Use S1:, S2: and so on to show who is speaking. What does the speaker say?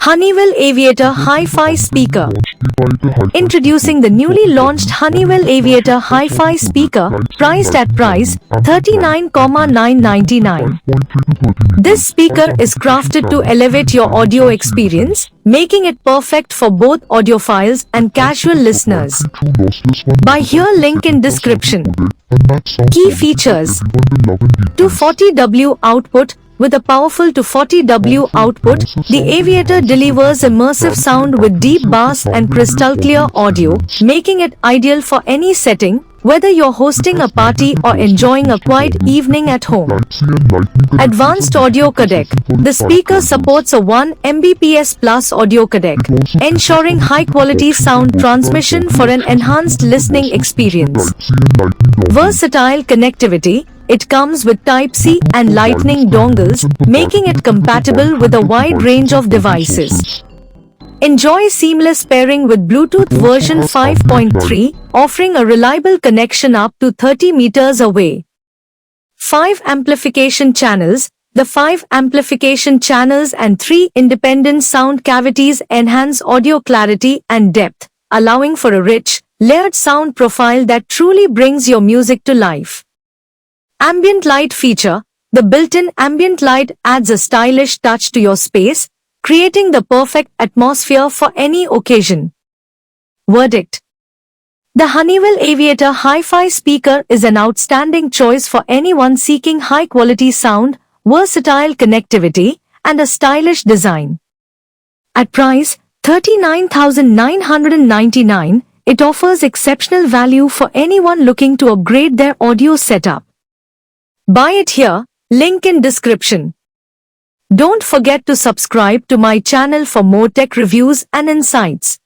S1: Honeywell Aviator Hi-Fi Speaker. Introducing the newly launched Honeywell Aviator Hi-Fi Speaker, priced at price 39,999. This speaker is crafted to elevate your audio experience, making it perfect for both audiophiles and casual listeners. Buy here, link in description. Key features: 240W output. With a powerful 240W output, the Aviator delivers immersive sound with deep bass and crystal clear audio, making it ideal for any setting, whether you're hosting a party or enjoying a quiet evening at home. Advanced audio codec. The speaker supports a 1 Mbps plus audio codec, ensuring high-quality sound transmission for an enhanced listening experience. Versatile connectivity. It comes with Type-C and Lightning dongles, making it compatible with a wide range of devices. Enjoy seamless pairing with Bluetooth version 5.3, offering a reliable connection up to 30 meters away. 5 amplification channels. The 5 amplification channels and 3 independent sound cavities enhance audio clarity and depth, allowing for a rich, layered sound profile that truly brings your music to life. Ambient light feature. The built-in ambient light adds a stylish touch to your space, creating the perfect atmosphere for any occasion. Verdict: the Honeywell Aviator Hi-Fi speaker is an outstanding choice for anyone seeking high-quality sound, versatile connectivity, and a stylish design. At price $39,999, it offers exceptional value for anyone looking to upgrade their audio setup. Buy it here, link in description. Don't forget to subscribe to my channel for more tech reviews and insights.